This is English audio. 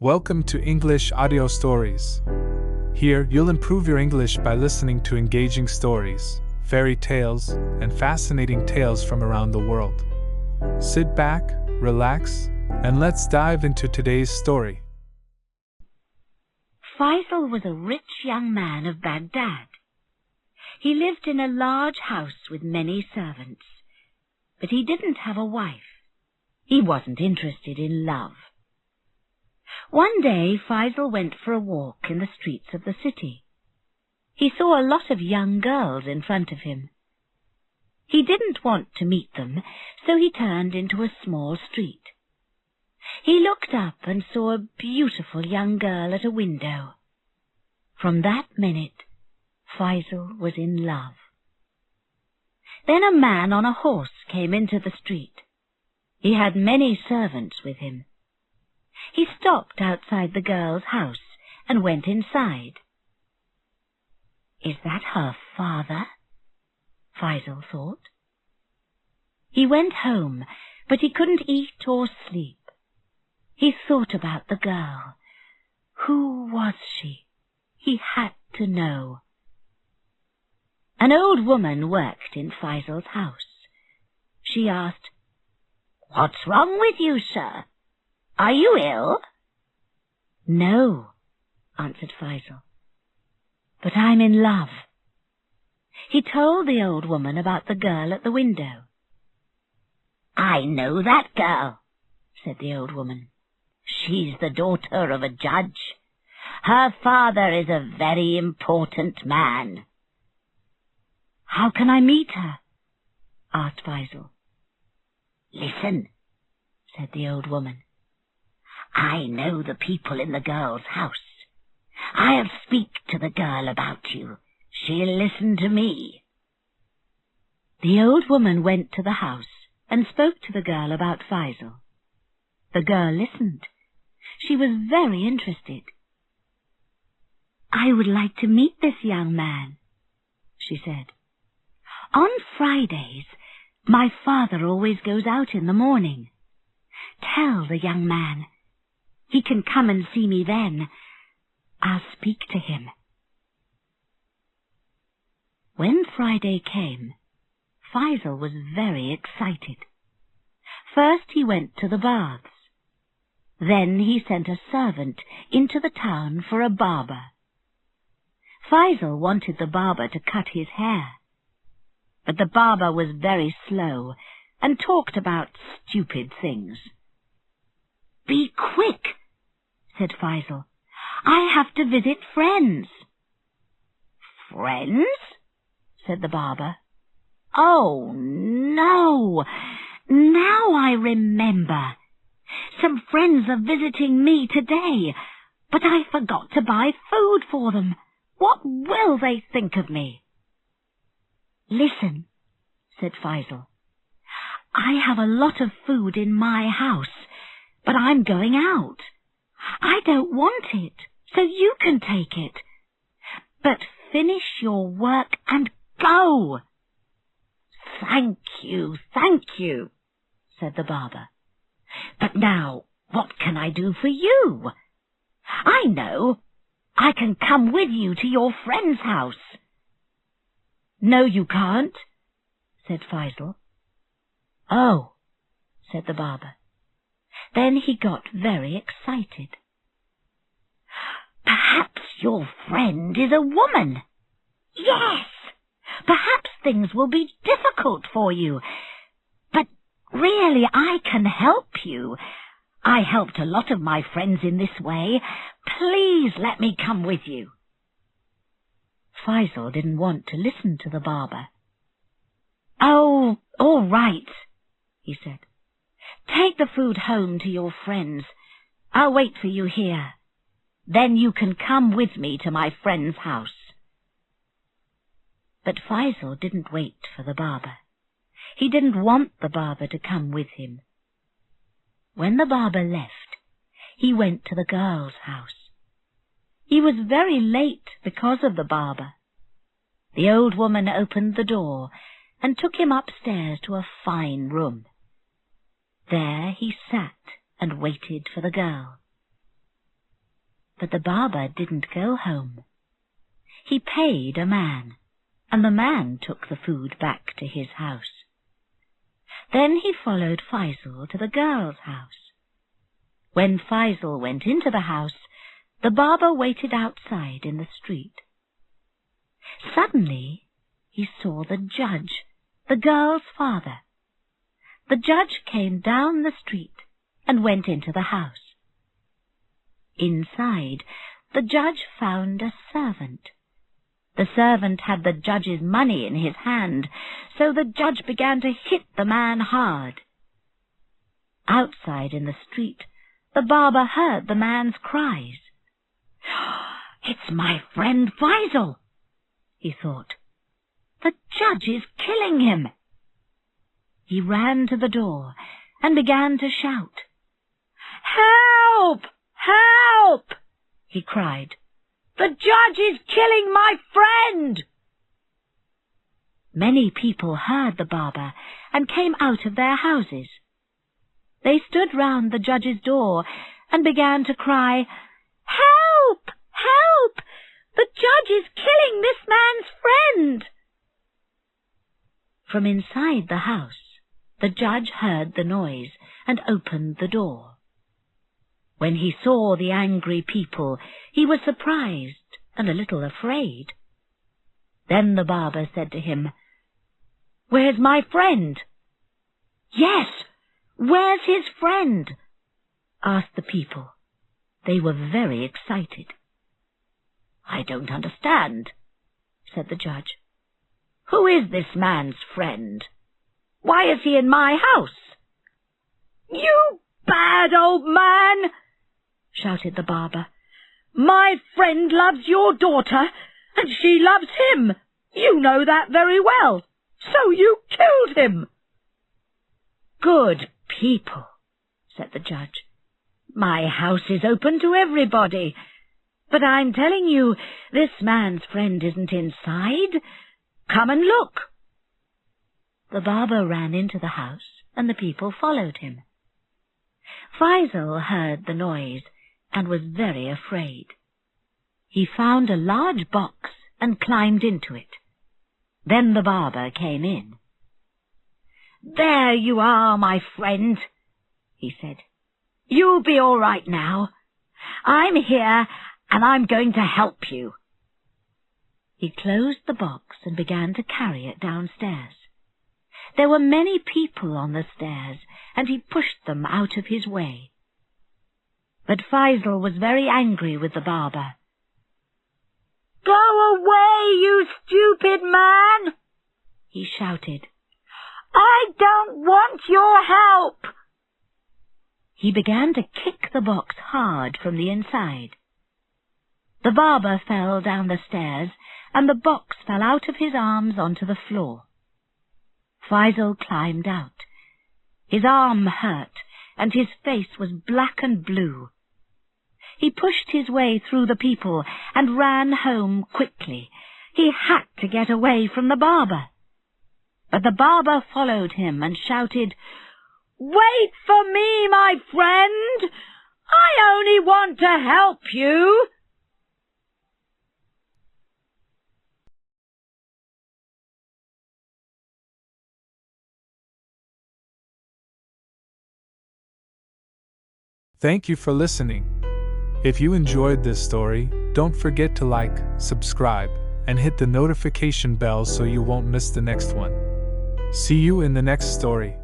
Welcome to English Audio Stories. Here, you'll improve your English by listening to engaging stories, fairy tales, and fascinating tales from around the world. Sit back, relax, and let's dive into today's story. Faisal was a rich young man of Baghdad. He lived in a large house with many servants, but he didn't have a wife. He wasn't interested in love. One day Faisal went for a walk in the streets of the city. He saw a lot of young girls in front of him. He didn't want to meet them, so he turned into a small street. He looked up and saw a beautiful young girl at a window. From that minute, Faisal was in love. Then a man on a horse came into the street. He had many servants with him. He stopped outside the girl's house and went inside. Is that her father? Faisal thought. He went home, but he couldn't eat or sleep. He thought about the girl. Who was she? He had to know. An old woman worked in Faisal's house. She asked, "What's wrong with you, sir? Are you ill?" "No," answered Faisal, "but I'm in love." He told the old woman about the girl at the window. "I know that girl," said the old woman. "She's the daughter of a judge. Her father is a very important man." "How can I meet her?" asked Faisal. "Listen," said the old woman. "I know the people in the girl's house. I'll speak to the girl about you. She'll listen to me." The old woman went to the house and spoke to the girl about Faisal. The girl listened. She was very interested. "I would like to meet this young man," she said. "On Fridays, my father always goes out in the morning. Tell the young man. He can come and see me then. I'll speak to him." When Friday came, Faisal was very excited. First he went to the baths. Then he sent a servant into the town for a barber. Faisal wanted the barber to cut his hair, but the barber was very slow and talked about stupid things. "Be quick," said Faisal. "I have to visit friends." "Friends?" said the barber. "Oh, no! Now I remember. Some friends are visiting me today, but I forgot to buy food for them. What will they think of me?" "Listen," said Faisal. "I have a lot of food in my house, but I'm going out. I don't want it, so you can take it. But finish your work and go." Thank you, said the barber. "But now, what can I do for you?" "I know. I can come with you to your friend's house." "No, you can't," said Faisal. "Oh," said the barber. Then he got very excited. "Perhaps your friend is a woman." "Yes! Perhaps things will be difficult for you. But really, I can help you. I helped a lot of my friends in this way. Please let me come with you." Faisal didn't want to listen to the barber. "Oh, all right," he said. "Take the food home to your friends. I'll wait for you here. Then you can come with me to my friend's house." But Faisal didn't wait for the barber. He didn't want the barber to come with him. When the barber left, he went to the girl's house. He was very late because of the barber. The old woman opened the door and took him upstairs to a fine room. There he sat and waited for the girl. But the barber didn't go home. He paid a man, and the man took the food back to his house. Then he followed Faisal to the girl's house. When Faisal went into the house, the barber waited outside in the street. Suddenly he saw the judge, the girl's father. The judge came down the street and went into the house. Inside, the judge found a servant. The servant had the judge's money in his hand, so the judge began to hit the man hard. Outside in the street, the barber heard the man's cries. "It's my friend Faisal," he thought. "The judge is killing him." He ran to the door and began to shout. "Help! Help!" he cried. "The judge is killing my friend!" Many people heard the barber and came out of their houses. They stood round the judge's door and began to cry, "Help! Help! The judge is killing this man's friend!" From inside the house, the judge heard the noise and opened the door. When he saw the angry people, he was surprised and a little afraid. Then the barber said to him, "Where's my friend?" "Yes, where's his friend?" asked the people. They were very excited. "I don't understand," said the judge. "Who is this man's friend? Why is he in my house?" "You bad old man!" shouted the barber. "My friend loves your daughter, and she loves him. You know that very well. So you killed him." "Good people," said the judge. "My house is open to everybody. But I'm telling you, this man's friend isn't inside. Come and look." The barber ran into the house, and the people followed him. Faisal heard the noise and was very afraid. He found a large box and climbed into it. Then the barber came in. "There you are, my friend," he said. "You'll be all right now. I'm here, and I'm going to help you." He closed the box and began to carry it downstairs. There were many people on the stairs, and he pushed them out of his way. But Faisal was very angry with the barber. "Go away, you stupid man!" he shouted. "I don't want your help!" He began to kick the box hard from the inside. The barber fell down the stairs, and the box fell out of his arms onto the floor. Faisal climbed out. His arm hurt, and his face was black and blue. He pushed his way through the people and ran home quickly. He had to get away from the barber. But the barber followed him and shouted, "Wait for me, my friend! I only want to help you!" Thank you for listening. If you enjoyed this story, don't forget to like, subscribe, and hit the notification bell so you won't miss the next one. See you in the next story.